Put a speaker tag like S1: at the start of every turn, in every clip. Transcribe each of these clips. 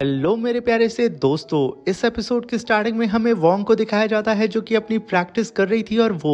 S1: Hello मेरे प्यारे से दोस्तों, इस एपिसोड की स्टार्टिंग में हमें वोंग को दिखाया जाता है जो कि अपनी प्रैक्टिस कर रही थी और वो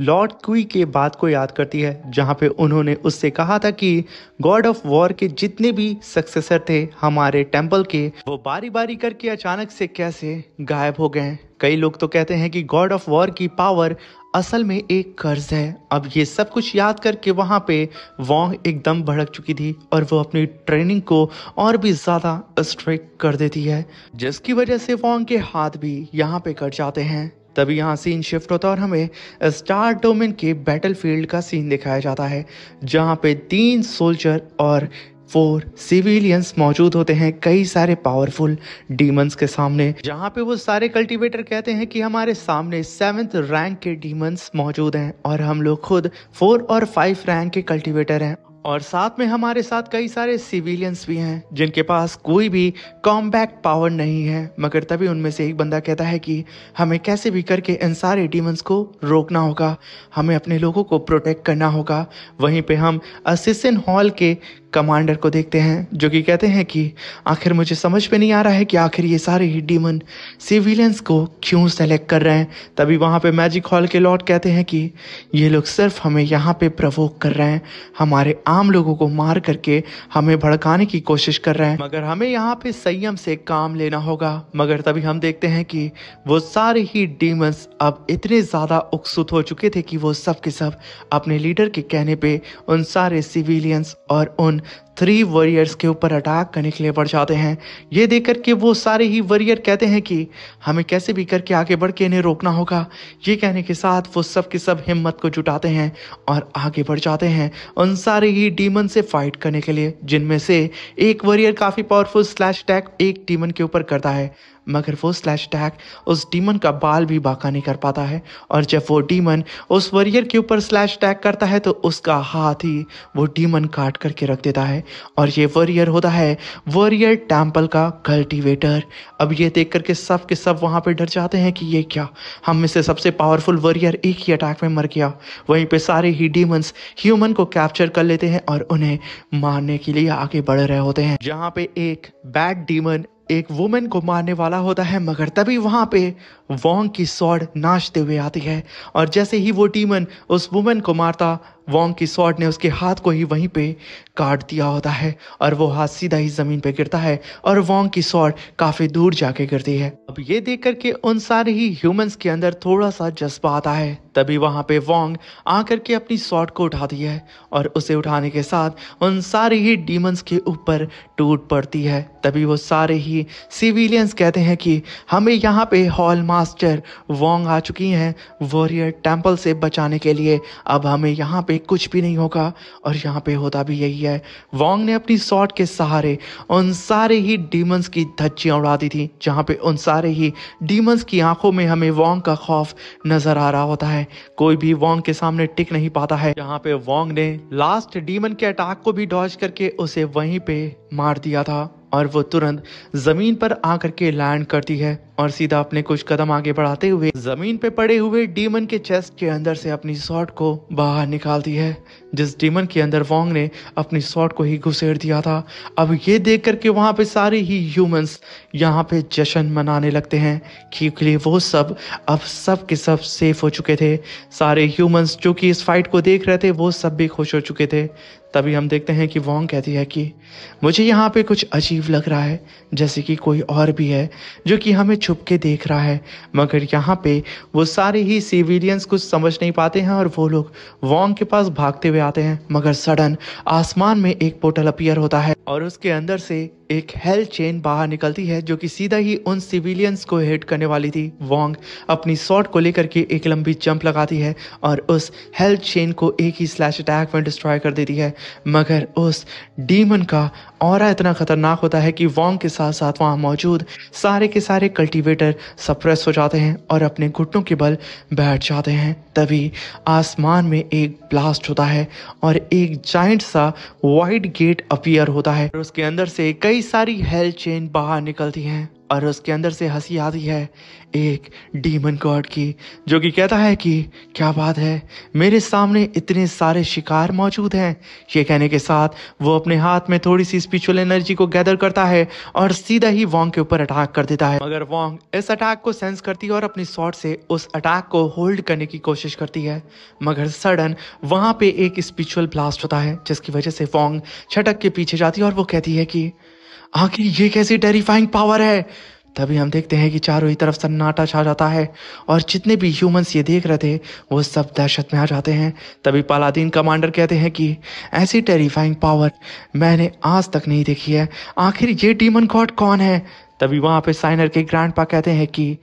S1: लॉर्ड क्वी के बात को याद करती है जहां पे उन्होंने उससे कहा था कि गॉड ऑफ वॉर के जितने भी सक्सेसर थे हमारे टेंपल के, वो बारी बारी करके अचानक से कैसे गायब हो गए। कई लोग तो कहते हैं कि गॉड ऑफ वॉर की पावर असल में एक कर्ज है। अब ये सब कुछ याद करके वहां पे वोंग एकदम भड़क चुकी थी और वो अपनी ट्रेनिंग को और भी ज्यादा स्ट्रिक्ट कर देती है, जिसकी वजह से वोंग के हाथ भी यहाँ पे कट जाते हैं। तभी यहाँ सीन शिफ्ट होता है और हमें स्टार डोमेन के बैटलफील्ड का सीन दिखाया जाता है जहाँ पे 3 सोल्जर और 4 सिविलियंस मौजूद होते हैं कई सारे पावरफुल डीमंस के सामने, जहां पे वो सारे कल्टीवेटर कहते हैं कि हमारे सामने 7th रैंक के डीमंस मौजूद हैं और हम लोग खुद 4 और 5 रैंक के कल्टीवेटर हैं और साथ में हमारे साथ कई सारे सिविलियंस भी हैं जिनके पास कोई भी कॉम्बैट पावर नहीं है। मगर तभी उनमें से एक बंदा कहता है कि हमें कैसे भी करके इन सारे डीमंस को रोकना होगा, हमें अपने लोगों को प्रोटेक्ट करना होगा। वहीं पे हम असिसन हॉल के कमांडर को देखते हैं जो कि कहते हैं कि आखिर मुझे समझ में नहीं आ रहा है कि आखिर ये सारे ही डीमन सिविलियंस को क्यों सेलेक्ट कर रहे हैं। तभी वहाँ पे मैजिक हॉल के लॉर्ड कहते हैं कि ये लोग सिर्फ हमें यहाँ पे प्रवोक कर रहे हैं, हमारे आम लोगों को मार करके हमें भड़काने की कोशिश कर रहे हैं, मगर हमें यहाँ पे संयम से काम लेना होगा। मगर तभी हम देखते हैं कि वो सारे ही डीमंस अब इतने ज़्यादा उत्सुक हो चुके थे कि वो सब के सब अपने लीडर के कहने पे उन सारे सिविलियंस और उन 3 वॉरियर्स के ऊपर अटैक करने के लिए बढ़ जाते हैं। ये देख करके वो सारे ही वॉरियर कहते हैं कि हमें कैसे भी करके आगे बढ़ के इन्हें रोकना होगा। ये कहने के साथ वो सब के सब हिम्मत को जुटाते हैं और आगे बढ़ जाते हैं उन सारे ही डीमन से फाइट करने के लिए, जिनमें से एक वॉरियर काफ़ी पावरफुल स्लैश अटैक एक डीमन के ऊपर करता है, मगर वो स्लैश अटैक उस डीमन का बाल भी बांका नहीं कर पाता है। और जब वो डीमन उस वॉरियर के ऊपर स्लैश अटैक करता है तो उसका हाथ ही वो डीमन काट करके रख देता है और ये वॉरियर होता है वॉरियर टेंपल का कल्टीवेटर। अब ये देख करके सब के सब वहाँ पे डर जाते हैं कि ये क्या, हम में से सबसे पावरफुल वॉरियर एक ही अटैक में मर गया। वहीं पे सारे ही डीमंस ह्यूमन को कैप्चर कर लेते हैं और उन्हें मारने के लिए आगे बढ़ रहे होते हैं, जहाँ पे एक बैड डीमन एक वुमेन को मारने वाला होता है। मगर तभी वहां पे वोंग की स्वॉर्ड नाचते हुए आती है और जैसे ही वो डीमन उस वुमेन को मारता, वोंग की स्वॉर्ड ने उसके हाथ को ही वहीं पे काट दिया होता है और वो हाथ सीधा ही जमीन पे गिरता है और वोंग की स्वॉर्ड काफी दूर जाके गिरती है। अब ये देख करके उन सारे ही ह्यूमंस के अंदर थोड़ा सा जज्बा आता है। तभी वहां पे वोंग आकर के अपनी स्वॉर्ड को उठाती है और उसे उठाने के साथ उन सारे ही डीमंस के ऊपर टूट पड़ती है। तभी वो सारे ही सिविलियंस कहते हैं कि हमें यहाँ पे हॉल मास्टर वोंग आ चुकी हैं वॉरियर टेंपल से बचाने के लिए, अब हमें यहाँ पे कुछ भी नहीं होगा। और यहाँ पे होता भी यही है। वोंग ने अपनी स्वॉर्ड के सहारे उन सारे ही डीमंस की धज्जियां उड़ा दी थी, जहाँ पे उन सारे ही डीमंस की आंखों में हमें वोंग का खौफ नजर आ रहा होता है। कोई भी वोंग के सामने टिक नहीं पाता है। यहाँ पे वोंग ने लास्ट डीमन के अटैक को भी डॉज करके उसे वहीं पे मार दिया था और वो तुरंत जमीन पर आकर के लैंड करती है और सीधा अपने कुछ कदम आगे बढ़ाते हुए जमीन पे पड़े हुए डीमन के चेस्ट के अंदर से अपनी स्वॉर्ड को बाहर निकालती है, जिस डीमन के अंदर वोंग ने अपनी स्वॉर्ड को ही घुसेड़ दिया था। अब ये देख करके वहां पे सारे ही ह्यूमंस यहाँ पे जश्न मनाने लगते हैं क्योंकि वो सब अब सब के सब सेफ हो चुके थे। सारे ह्यूमंस जो कि इस फाइट को देख रहे थे वो सब भी खुश हो चुके थे। तभी हम देखते हैं कि वोंग कहती है कि मुझे यहाँ पे कुछ अजीब लग रहा है, जैसे कि कोई और भी है जो कि हमें छुप के देख रहा है। मगर यहाँ पे वो सारे ही सिविलियंस कुछ समझ नहीं पाते हैं और वो लोग वोंग के पास भागते हुए आते हैं। मगर सडन आसमान में एक पोर्टल अपीयर होता है और उसके अंदर से एक हेल चेन बाहर निकलती है जो कि सीधा ही उन सिविलियंस को हिट करने वाली थी। वोंग अपनी स्वॉर्ड को लेकर के एक लंबी जंप लगाती है और उस हेल चेन को एक ही स्लैश अटैक में डिस्ट्रॉय कर देती है। मगर उस डीमन का ऑरा इतना खतरनाक होता है कि वोंग के साथ साथ वहां मौजूद सारे के सारे कल्टीवेटर सप्रेस हो जाते हैं और अपने घुटनों के बल बैठ जाते हैं। तभी आसमान में एक ब्लास्ट होता है और एक जाइंट सा वाइड गेट अपीयर होता है और उसके अंदर से कई सारी हेल चेन बाहर निकलती हैं और उसके अंदर से हंसी आती है एक डीमन गॉड की, जो कि कहता है कि क्या बात है, मेरे सामने इतने सारे शिकार मौजूद हैं। ये कहने के साथ वो अपने हाथ में थोड़ी सी स्पिरिचुअल एनर्जी को गैदर करता है और सीधा ही वोंग के ऊपर अटैक कर देता है। मगर वोंग इस अटैक को सेंस करती है और अपनी स्वॉर्ड से उस अटैक को होल्ड करने की कोशिश करती है। मगर सडन वहां पे एक स्पिरिचुअल ब्लास्ट होता है, जिसकी वजह से वोंग छटक के पीछे जाती है और वो कहती है कि आखिर ये कैसी टेरिफाइंग पावर है। तभी हम देखते हैं कि चारों ही तरफ सन्नाटा छा जाता है और जितने भी ह्यूमंस ये देख रहे थे वो सब दहशत में आ जाते हैं। तभी पालादीन कमांडर कहते हैं कि ऐसी टेरिफाइंग पावर मैंने आज तक नहीं देखी है, आखिर ये डीमन गॉड कौन है। तभी वहां पे साइनर के ग्रैंडपा कहते हैं कि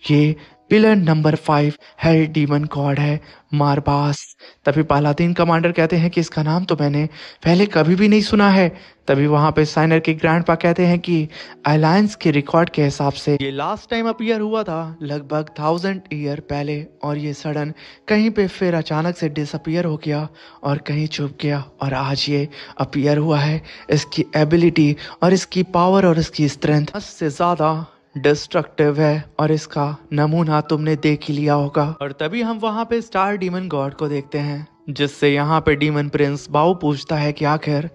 S1: ये pillar number 5 hello demon God है, मारबास। तभी पालादीन कमांडर कहते हैं कि इसका नाम तो मैंने पहले कभी भी नहीं सुना है। तभी वहां पे साइनर के ग्रैंडपा कहते हैं कि अलायंस के रिकॉर्ड के हिसाब से ये लास्ट टाइम अपीयर हुआ था लगभग 1000 ईयर पहले, और ये सडन कहीं पे फिर अचानक से डिसअपीयर हो गया और कहीं छुप गया और आज ये अपीयर हुआ है। इसकी एबिलिटी और इसकी पावर और इसकी स्ट्रेंथ से ज्यादा डिस्ट्रक्टिव है और इसका नमूना तुमने देख ही लिया होगा। और तभी हम वहां पे स्टार डीमन गॉड को देखते हैं, जिससे यहाँ पे डीमन प्रिंस बाऊ पूछता है कि आखिर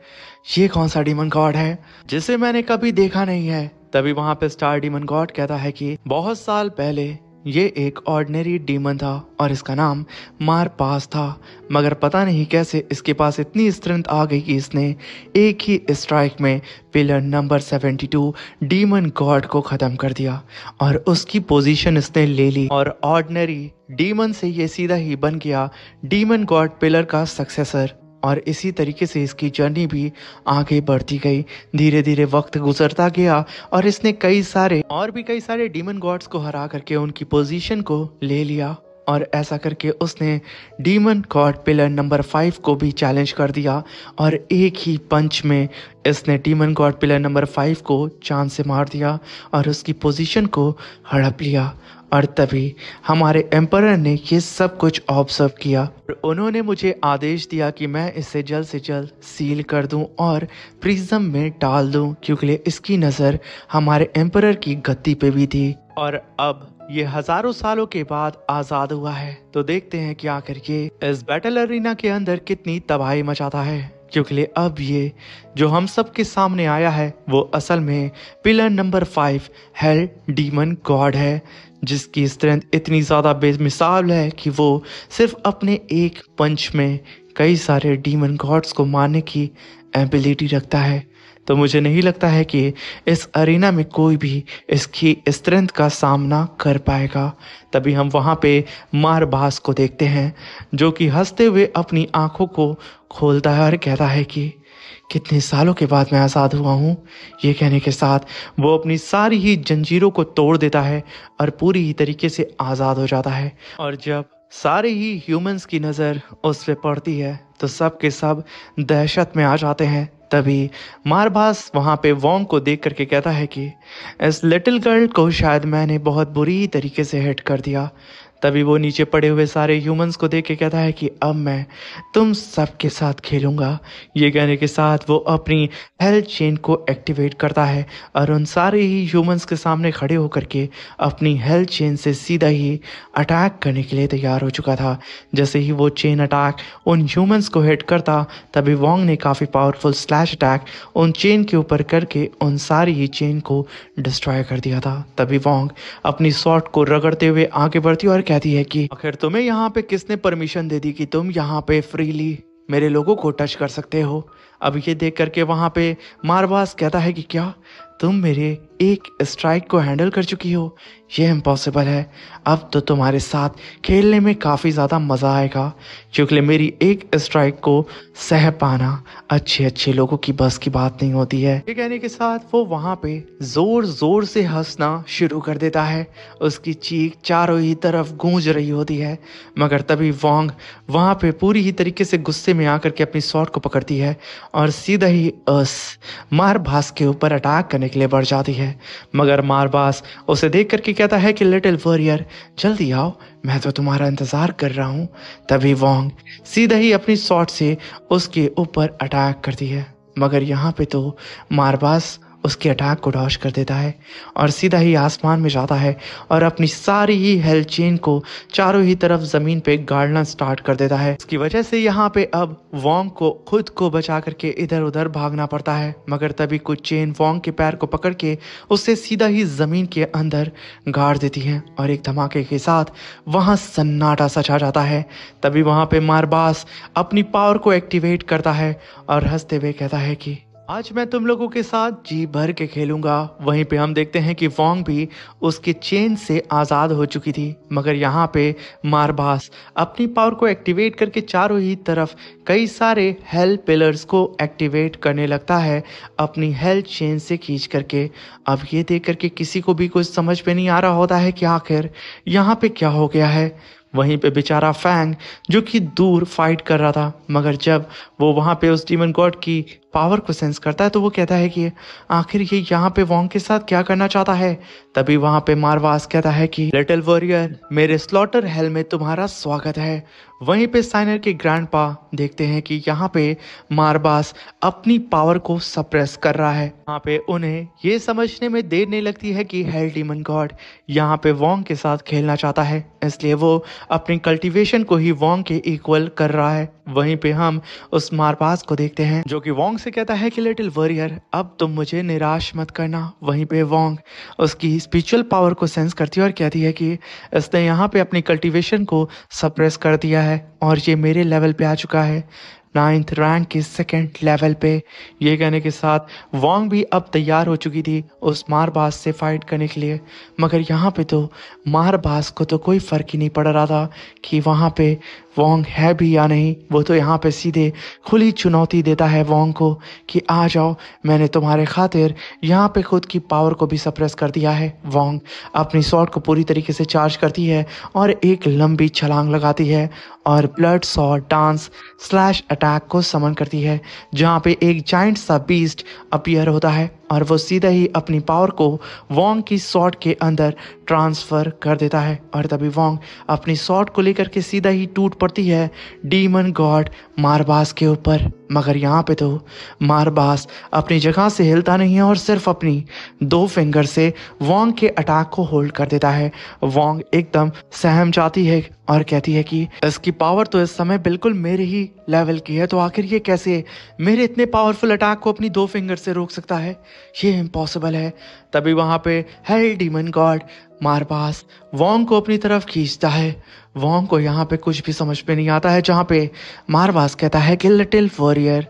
S1: ये कौन सा डीमन गॉड है जिसे मैंने कभी देखा नहीं है। तभी वहां पे स्टार डीमन गॉड कहता है कि बहुत साल पहले ये एक ऑर्डिनरी डीमन था और इसका नाम मारपास था, मगर पता नहीं कैसे इसके पास इतनी स्ट्रेंथ आ गई कि इसने एक ही स्ट्राइक में पिलर नंबर 72 डीमन गॉड को खत्म कर दिया और उसकी पोजीशन इसने ले ली और ऑर्डिनरी डीमन से ये सीधा ही बन गया डीमन गॉड पिलर का सक्सेसर। और इसी तरीके से इसकी जर्नी भी आगे बढ़ती गई। धीरे धीरे वक्त गुजरता गया और इसने कई सारे डीमन गॉड्स को हरा करके उनकी पोजीशन को ले लिया और ऐसा करके उसने डीमन गॉड पिलर नंबर 5 को भी चैलेंज कर दिया और एक ही पंच में इसने डीमन गॉड पिलर नंबर 5 को चांद से मार दिया और उसकी पोजीशन को हड़प लिया। और तभी हमारे एम्परर ने ये सब कुछ ऑब्जर्व किया और उन्होंने मुझे आदेश दिया कि मैं इसे जल्द से जल्द सील कर दूं और प्रिज्म में डाल दूं, क्योंकि इसकी नज़र हमारे एम्परर की गद्दी पे भी थी। और अब ये हजारों सालों के बाद आजाद हुआ है, तो देखते हैं कि आखिर ये इस बैटल अरीना के अंदर कितनी तबाही मचाता है, क्योंकि अब ये जो हम सब के सामने आया है वो असल में pillar number 5 hello demon God है, जिसकी स्ट्रेंथ इतनी ज़्यादा बेमिसाल है कि वो सिर्फ अपने एक पंच में कई सारे डीमन गॉड्स को मारने की एबिलिटी रखता है। तो मुझे नहीं लगता है कि इस अरीना में कोई भी इसकी स्ट्रेंथ का सामना कर पाएगा। तभी हम वहाँ पे मारबास को देखते हैं, जो कि हंसते हुए अपनी आंखों को खोलता है और कहता है कि कितने सालों के बाद मैं आज़ाद हुआ हूँ। ये कहने के साथ वो अपनी सारी ही जंजीरों को तोड़ देता है और पूरी ही तरीके से आज़ाद हो जाता है। और जब सारे ही ह्यूमंस की नज़र उस पे पड़ती है तो सब के सब दहशत में आ जाते हैं। तभी मारबास वहाँ पे वोंग को देख करके कहता है कि इस लिटिल गर्ल को शायद मैंने बहुत बुरी तरीके से हिट कर दिया। तभी वो नीचे पड़े हुए सारे ह्यूमंस को देख के कहता है कि अब मैं तुम सबके साथ खेलूंगा। ये कहने के साथ वो अपनी हेल्थ चेन को एक्टिवेट करता है और उन सारे ही ह्यूमंस के सामने खड़े होकर के अपनी हेल्थ चेन से सीधा ही अटैक करने के लिए तैयार हो चुका था। जैसे ही वो चेन अटैक उन ह्यूमंस को हिट करता, तभी वोंग ने काफ़ी पावरफुल स्लैश अटैक उन चेन के ऊपर करके उन सारी ही चेन को डिस्ट्रॉय कर दिया था। तभी वोंग अपनी स्वॉर्ड को रगड़ते हुए आगे बढ़ती और कहती है कि आखिर तुम्हें यहाँ पे किसने परमिशन दे दी कि तुम यहाँ पे फ्रीली मेरे लोगों को टच कर सकते हो। अब ये देख करके वहाँ पे मारबास कहता है कि क्या तुम मेरे एक स्ट्राइक को हैंडल कर चुकी हो, ये इम्पॉसिबल है। अब तो तुम्हारे साथ खेलने में काफ़ी ज़्यादा मज़ा आएगा, क्योंकि मेरी एक स्ट्राइक को सह पाना अच्छे लोगों की बस की बात नहीं होती है। ये कहने के साथ वो वहाँ पे ज़ोर ज़ोर से हंसना शुरू कर देता है। उसकी चीख चारों ही तरफ गूंज रही होती है। मगर तभी वोंग वहाँ पे पूरी ही तरीके से गुस्से में आकर के अपनी स्वॉर्ड को पकड़ती है और सीधा ही उस मारबास के ऊपर अटैक करने के लिए बढ़ जाती है। मगर मारबास उसे देख करके कहता है कि लिटिल वॉरियर जल्दी आओ, मैं तो तुम्हारा इंतजार कर रहा हूँ। तभी वोंग सीधा ही अपनी स्वॉर्ड से उसके ऊपर अटैक करती है। मगर यहाँ पे तो मारबास उसके अटैक को डॉज कर देता है और सीधा ही आसमान में जाता है और अपनी सारी ही हेल्थ चेन को चारों ही तरफ जमीन पे गाड़ना स्टार्ट कर देता है। इसकी वजह से यहाँ पे अब वोंग को खुद को बचा करके इधर उधर भागना पड़ता है, मगर तभी कुछ चेन वोंग के पैर को पकड़ के उसे सीधा ही जमीन के अंदर गाड़ देती है और एक धमाके के साथ वहां सन्नाटा सा छा जाता है। तभी वहां पे मारबास अपनी पावर को एक्टिवेट करता है और हंसते हुए कहता है कि आज मैं तुम लोगों के साथ जी भर के खेलूंगा। वहीं पे हम देखते हैं कि वोंग भी उसके चेन से आज़ाद हो चुकी थी, मगर यहाँ पे मारबास अपनी पावर को एक्टिवेट करके चारों ही तरफ कई सारे हेल्थ पिलर्स को एक्टिवेट करने लगता है अपनी हेल्थ चेन से खींच करके। अब ये देख करके किसी को भी कुछ समझ में नहीं आ रहा होता है कि आखिर यहाँ पे क्या हो गया है। वहीं पे बेचारा फैंग जो कि दूर फाइट कर रहा था, मगर जब वो वहां पे उस डीमन गॉड की पावर को सेंस करता है तो वो कहता है कि आखिर ये यहाँ पे वोंग के साथ क्या करना चाहता है। तभी वहां पे मारबास कहता है कि लिटिल वॉरियर, मेरे स्लॉटर हेल में तुम्हारा स्वागत है। वहीं पे साइनर के ग्रैंडपा देखते हैं कि यहाँ पे मारबास अपनी पावर को सप्रेस कर रहा है। यहाँ पे उन्हें ये समझने में देर नहीं लगती है कि हेल डीमन गॉड यहाँ पे वोंग के साथ खेलना चाहता है, इसलिए वो अपनी कल्टीवेशन को ही वोंग के इक्वल कर रहा है। वहीं पे हम उस मारबास को देखते हैं जो कि वोंग से कहता है कि लिटिल वॉरियर, अब तुम मुझे निराश मत करना। वहीं पे वोंग उसकी स्पिरिचुअल पावर को सेंस करती है और कहती है कि इसने यहाँ पे अपनी कल्टीवेशन को सप्रेस कर दिया है और ये मेरे लेवल पे आ चुका है, 9th रैंक के 2nd लेवल पे। ये कहने के साथ वोंग भी अब तैयार हो चुकी थी उस मारबास से फाइट करने के लिए, मगर यहाँ पे तो मारबास को तो कोई फर्क ही नहीं पड़ रहा था कि वहाँ पे वोंग है भी या नहीं। वो तो यहाँ पे सीधे खुली चुनौती देता है वोंग को कि आ जाओ, मैंने तुम्हारे खातिर यहाँ पे खुद की पावर को भी सप्रेस कर दिया है। वोंग अपनी स्वॉर्ड को पूरी तरीके से चार्ज करती है और एक लंबी छलांग लगाती है और blood sword dance slash attack को समन करती है, जहाँ पे एक जाइंट सा बीस्ट अपीयर होता है और वो सीधा ही अपनी पावर को वोंग की स्वॉर्ड के अंदर ट्रांसफर कर देता है। और तभी वोंग अपनी स्वॉर्ड को लेकर के सीधा ही टूट पड़ती है डीमन गॉड मारबास के ऊपर, मगर यहाँ पे तो मारबास अपनी जगह से हिलता नहीं है और सिर्फ अपनी 2 फिंगर से वोंग के अटैक को होल्ड कर देता है। वोंग एकदम सहम जाती है और कहती है कि इसकी पावर तो इस समय बिल्कुल मेरे ही लेवल की है, तो आखिर ये कैसे मेरे इतने पावरफुल अटैक को अपनी 2 फिंगर से रोक सकता है, ये इम्पॉसिबल है। तभी वहां पे हेल डीमन गॉड मारबास वोंग को अपनी तरफ खींचता है। वोंग को यहाँ पे कुछ भी समझ में नहीं आता है, जहाँ पे मारबास कहता है कि लिटिल वॉरियर,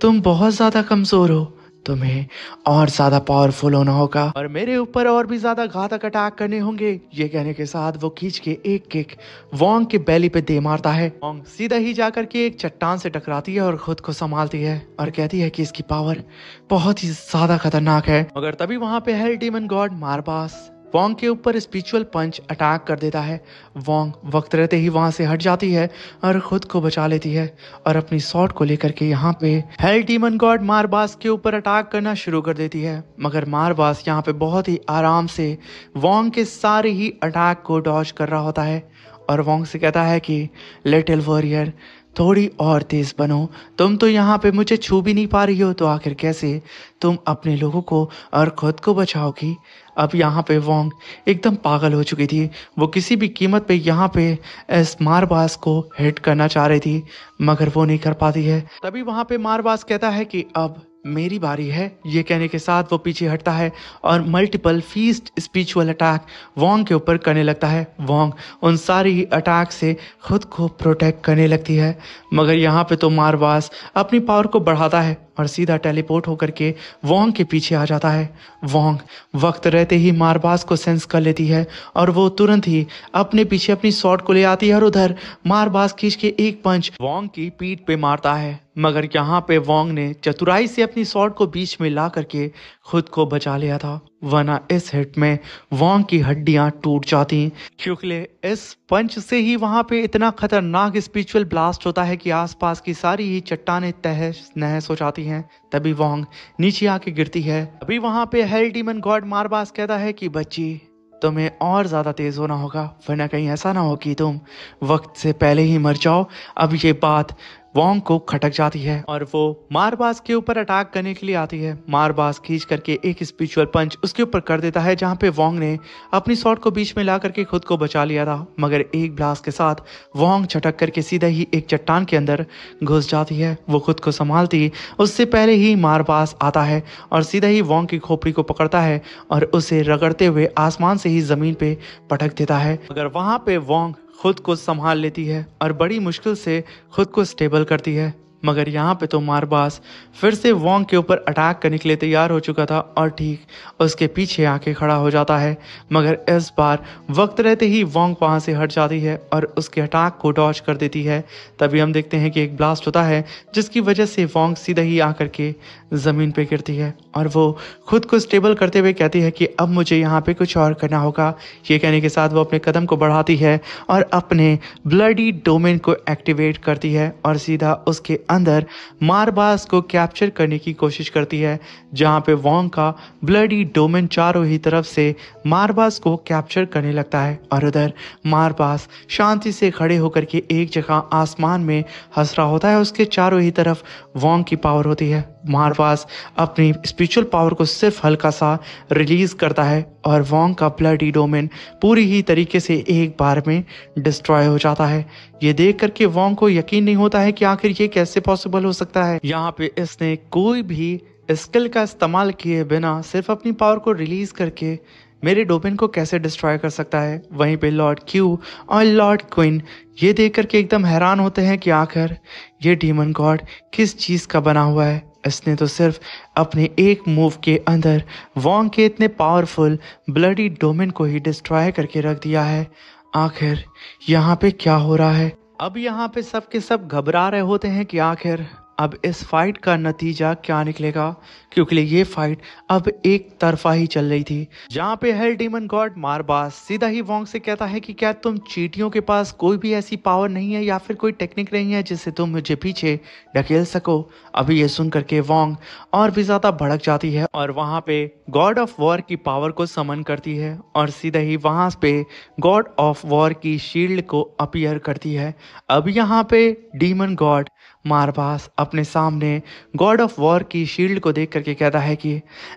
S1: तुम बहुत ज्यादा कमजोर हो, तुम्हें और ज्यादा पावरफुल होना होगा और मेरे ऊपर और भी ज्यादा घातक अटैक करने होंगे। ये कहने के साथ वो खींच के एक किक वोंग के बेली पे दे मारता है। वोंग सीधा ही जाकर के एक चट्टान से टकराती है और खुद को संभालती है और कहती है कि इसकी पावर बहुत ही ज्यादा खतरनाक है। मगर तभी वहां पे हेल डीमन गॉड मारबास वोंग के ऊपर स्पिरिचुअल पंच अटैक कर देता है। वोंग वक्त रहते ही वहां से हट जाती है और खुद को बचा लेती है और अपनी स्वॉर्ड को लेकर के यहाँ पे हेल डीमन गॉड मारबास के ऊपर अटैक करना शुरू कर देती है, मगर मारबास यहाँ पे बहुत ही आराम से वोंग के सारे ही अटैक को डॉज कर रहा होता है और वोंग से कहता है कि लिटिल वॉरियर, थोड़ी और तेज बनो, तुम तो यहाँ पे मुझे छू भी नहीं पा रही हो, तो आखिर कैसे तुम अपने लोगों को और खुद को बचाओगी। अब यहाँ पे वोंग एकदम पागल हो चुकी थी, वो किसी भी कीमत पे यहाँ पे इस मारबास को हिट करना चाह रही थी, मगर वो नहीं कर पाती है। तभी वहाँ पे मारबास कहता है कि अब मेरी बारी है। ये कहने के साथ वो पीछे हटता है और multiple feast spiritual attack Wong के ऊपर करने लगता है। वोंग उन सारी अटैक से खुद को प्रोटेक्ट करने लगती है, मगर यहाँ पे तो मारबास अपनी पावर को बढ़ाता है और सीधा टेलीपोर्ट होकर के वोंग के पीछे आ जाता है। वोंग वक्त रहते ही मारबास को सेंस कर लेती है और वो तुरंत ही अपने पीछे अपनी स्वॉर्ड को ले आती है और उधर मारबास खींच के एक पंच वोंग की पीठ पे मारता है, मगर यहाँ पे वोंग ने चतुराई से अपनी स्वॉर्ड को बीच में ला करके खुद को बचा लिया था, वरना इस हिट में वोंग की हड्डियां टूट जाती, क्योंकि इस पंच से ही वहां पे इतना खतरनाक स्पिरिचुअल ब्लास्ट होता है कि आसपास की सारी ही चट्टानें तहस नहस हो जाती हैं। तभी वोंग नीचे आके गिरती है। अभी वहां पे हेल डीमन गॉड मारबास कहता है कि बच्ची, तुम्हें और ज्यादा तेज होना होगा, वरना कहीं ऐसा ना हो कि तुम वक्त से पहले ही मर जाओ। अब ये बात वोंग को खटक जाती है और वो मारबाज के ऊपर अटैक करने के लिए आती है। मारबाज खींच करके एक स्पिरिचुअल पंच उसके ऊपर कर देता है, जहाँ पे वोंग ने अपनी शॉट को बीच में ला करके खुद को बचा लिया था, मगर एक ब्लास्ट के साथ वोंग छटक करके सीधा ही एक चट्टान के अंदर घुस जाती है। वो खुद को संभालती उससे पहले ही मारबाज आता है और सीधा ही वोंग की खोपड़ी को पकड़ता है और उसे रगड़ते हुए आसमान से ही जमीन पे पटक देता है, मगर वहां पे वोंग खुद को संभाल लेती है और बड़ी मुश्किल से खुद को स्टेबल करती है। मगर यहाँ पे तो मारबाज फिर से वोंग के ऊपर अटैक करने के लिए तैयार हो चुका था और ठीक उसके पीछे आके खड़ा हो जाता है, मगर इस बार वक्त रहते ही वोंग वहाँ से हट जाती है और उसके अटैक को डॉज कर देती है। तभी हम देखते हैं कि एक ब्लास्ट होता है जिसकी वजह से वोंग सीधा ही आकर के ज़मीन पे गिरती है और वो खुद को स्टेबल करते हुए कहती है कि अब मुझे यहाँ पे कुछ और करना होगा। ये कहने के साथ वो अपने कदम को बढ़ाती है और अपने ब्लडी डोमेन को एक्टिवेट करती है और सीधा उसके अंदर मारबाज को कैप्चर करने की कोशिश करती है, जहाँ पे वोंग का ब्लडी डोमेन चारों ही तरफ से मारबाज को कैप्चर करने लगता है और उधर मारबाज शांति से खड़े होकर के एक जगह आसमान में हंस रहा होता है। उसके चारों ही तरफ वोंग की पावर होती है। मारबाज अपनी स्पिरिचुअल पावर को सिर्फ हल्का सा रिलीज करता है और वोंग का ब्लडी डोमेन पूरी ही तरीके से एक बार में डिस्ट्रॉय हो जाता है। ये देख करके वोंग को यकीन नहीं होता है कि आखिर ये कैसे पॉसिबल हो सकता है। यहाँ पे इसने कोई भी स्किल का इस्तेमाल किए बिना सिर्फ अपनी पावर को रिलीज करके मेरे डोमेन को कैसे डिस्ट्रॉय कर सकता है। वहीं पे लॉर्ड क्यू और लॉर्ड क्विन ये देख करके एकदम हैरान होते हैं कि आखिर ये डीमन गॉड किस चीज़ का बना हुआ है। इसने तो सिर्फ अपने एक मूव के अंदर वोंग के इतने पावरफुल ब्लडी डोमेन को ही डिस्ट्रॉय करके रख दिया है। आखिर यहाँ पे क्या हो रहा है। अब यहाँ पे सब के सब घबरा रहे होते हैं कि आखिर अब इस फाइट का नतीजा क्या निकलेगा, क्योंकि ये फाइट अब एक तरफा ही चल रही थी, जहाँ पे हेल डीमन गॉड मारबाज सीधा ही वोंग से कहता है कि क्या तुम चींटियों के पास कोई भी ऐसी पावर नहीं है या फिर कोई टेक्निक नहीं है जिससे तुम मुझे पीछे ढकेल सको। अभी ये सुन करके वोंग और भी ज्यादा भड़क जाती है और वहां पे गॉड ऑफ वॉर की पावर को समन करती है और सीधा ही वहां पे गॉड ऑफ वॉर की शील्ड को अपीयर करती है। अब यहाँ पे डीमन गॉड मारबाज अपने सामने गॉड ऑफ वॉर की शील्ड को देख करके कहता है कि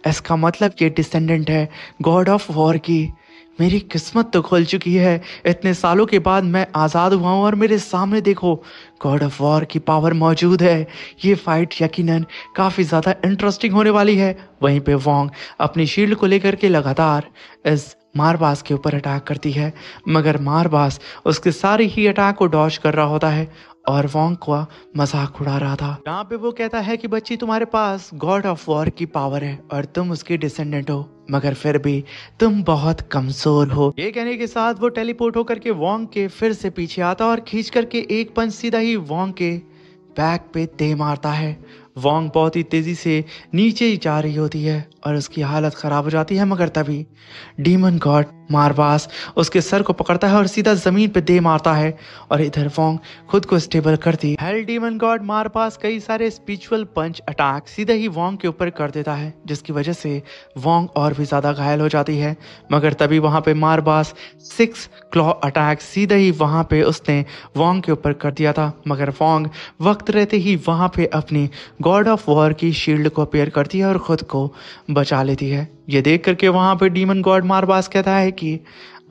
S1: इसका मतलब ये डिसेंडेंट है गॉड ऑफ वॉर की। मेरी किस्मत तो खुल चुकी है, इतने सालों के बाद मैं आज़ाद हुआ हूँ और मेरे सामने देखो गॉड ऑफ वॉर की पावर मौजूद है। ये फाइट यकीनन काफ़ी ज़्यादा इंटरेस्टिंग होने वाली है। वहीं पे वोंग अपनी शील्ड को लेकर के लगातार इस मारबाज के ऊपर अटैक करती है, मगर मारबाज उसके सारे ही अटैक को डॉज कर रहा होता है और वोंग का मजाक उड़ा रहा था। यहाँ पे वो कहता है कि बच्ची तुम्हारे पास गॉड ऑफ वॉर की पावर है और तुम उसके डिसेंडेंट हो, मगर फिर भी तुम बहुत कमजोर हो। ये कहने के साथ वो टेलीपोर्ट होकर के वोंग के फिर से पीछे आता और खींच करके एक पंच सीधा ही वोंग के बैक पे दे मारता है। वोंग बहुत ही तेजी से नीचे जा रही होती है और उसकी हालत खराब हो जाती है, मगर तभी डीमन गॉड मारबाज उसके सर को पकड़ता है और सीधा जमीन पे दे मारता है और इधर वोंग खुद को स्टेबल करती है। हेल डीमन गॉड मारबाज कई सारे स्पिरिचुअल पंच अटैक सीधा ही वोंग के ऊपर कर देता है, जिसकी वजह से वोंग और भी ज्यादा घायल हो जाती है। मगर तभी वहां पे मारबाज 6 क्लॉ अटैक सीधा ही वहां पे उसने वोंग के ऊपर कर दिया था, मगर वोंग वक्त रहते ही वहां पे अपनी गॉड ऑफ वॉर की शील्ड को अपेयर करती है और खुद को बचा लेती है। ये देख करके वहां पे डीमन गॉड मारबाज कहता है कि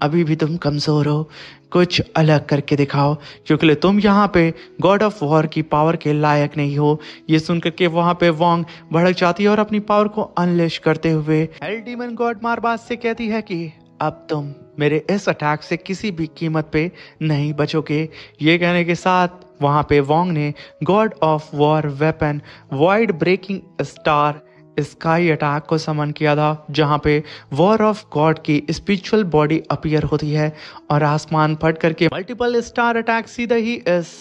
S1: अभी भी तुम कमजोर हो, कुछ अलग करके दिखाओ, क्योंकि तुम यहाँ पे गॉड ऑफ वॉर की पावर के लायक नहीं हो। ये सुन करके वहां पे वोंग भड़क जाती है और अपनी पावर को अनलेश करते हुए हेल डीमन गॉड मारबाज से कहती है कि अब तुम मेरे इस अटैक से किसी भी कीमत पे नहीं बचोगे। ये कहने के साथ वहां पे वोंग ने god of war weapon void breaking star sky attack को समन किया था, जहां पे वॉर ऑफ गॉड की स्पिरिचुअल बॉडी अपीयर होती है और आसमान फट करके मल्टीपल स्टार अटैक सीधे ही इस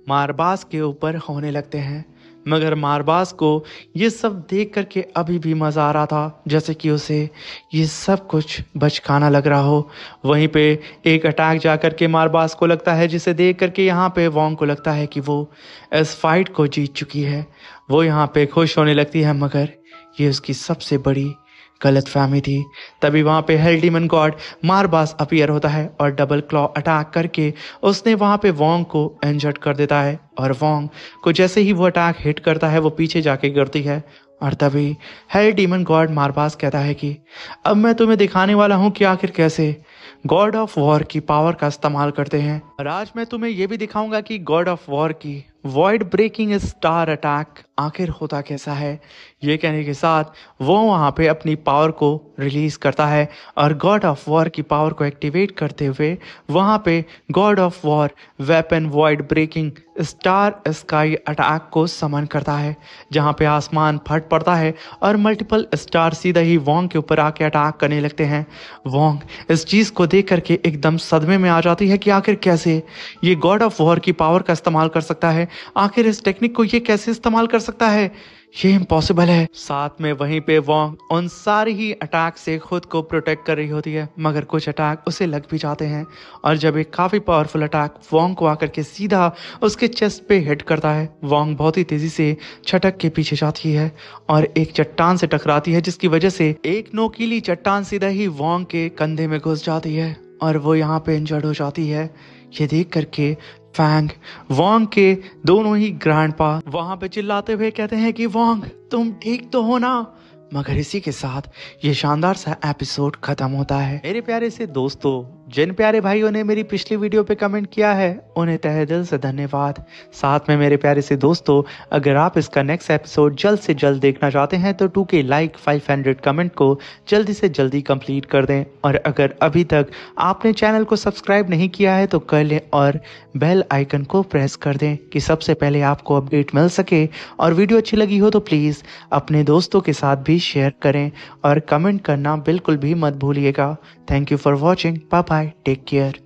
S1: मारबाज के ऊपर होने लगते हैं। मगर मारबाज को ये सब देख करके अभी भी मज़ा आ रहा था, जैसे कि उसे ये सब कुछ बचकाना लग रहा हो। वहीं पे एक अटैक जा करके मारबाज को लगता है, जिसे देख करके यहाँ पे वोंग को लगता है कि वो इस फाइट को जीत चुकी है। वो यहाँ पे खुश होने लगती है, मगर ये उसकी सबसे बड़ी गलतफहमी थी। तभी वहाँ पे हेल डीमन गॉड मारबास अपीयर होता है और डबल क्लॉ अटैक करके उसने वहाँ पे वोंग को इंजर्ड कर देता है और वोंग को जैसे ही वो अटैक हिट करता है वो पीछे जाके गिरती है। और तभी हेल डीमन गॉड मारबास कहता है कि अब मैं तुम्हें दिखाने वाला हूँ कि आखिर कैसे गॉड ऑफ वॉर की पावर का इस्तेमाल करते हैं। और आज मैं तुम्हें ये भी दिखाऊंगा कि गॉड ऑफ वॉर की वॉइड ब्रेकिंग स्टार अटैक आखिर होता कैसा है। ये कहने के साथ वो वहाँ पे अपनी पावर को रिलीज करता है और गॉड ऑफ वॉर की पावर को एक्टिवेट करते हुए वहाँ पे god of war weapon void breaking star sky attack को समन करता है, जहाँ पे आसमान फट पड़ता है और मल्टीपल स्टार सीधा ही वोंग के ऊपर आके अटैक करने लगते हैं। वोंग इस चीज़ को देख करके एकदम सदमे में आ जाती है कि आखिर कैसे ये गॉड ऑफ वॉर की पावर का इस्तेमाल कर सकता है, आखिर इस टेक्निक को ये कैसे इस्तेमाल कर सकता है, ये इम्पॉसिबल है। साथ में वहीं पे वोंग उन सारी ही अटैक से खुद को प्रोटेक्ट कर रही होती है, मगर कुछ अटैक उसे लग भी जाते हैं और जब एक काफ़ी पावरफुल अटैक वोंग को आकर के सीधा उसके चेस्ट पे हिट करता है, वोंग बहुत ही तेज़ी से छटक के पीछे जाती है और एक चट्टान से टकराती है, जिसकी वजह से एक नोकीली चट्टान सीधा ही वोंग के कंधे में घुस जाती है और वो यहाँ पे इंजर्ड हो जाती है। ये देख करके फैंग वोंग के दोनों ही ग्रैंडपा वहां पे चिल्लाते हुए कहते हैं कि वोंग तुम ठीक तो हो ना। मगर इसी के साथ ये शानदार सा एपिसोड खत्म होता है। मेरे प्यारे से दोस्तों, जिन प्यारे भाइयों ने मेरी पिछली वीडियो पे कमेंट किया है उन्हें तहे दिल से धन्यवाद। साथ में मेरे प्यारे से दोस्तों, अगर आप इसका नेक्स्ट एपिसोड जल्द से जल्द देखना चाहते हैं तो 2K लाइक 500 कमेंट को जल्दी से जल्दी कंप्लीट कर दें और अगर अभी तक आपने चैनल को सब्सक्राइब नहीं किया है तो कर लें और बेल आइकन को प्रेस कर दें कि सबसे पहले आपको अपडेट मिल सके। और वीडियो अच्छी लगी हो तो प्लीज़ अपने दोस्तों के साथ भी शेयर करें और कमेंट करना बिल्कुल भी मत भूलिएगा। Thank you for watching. Bye bye, take care.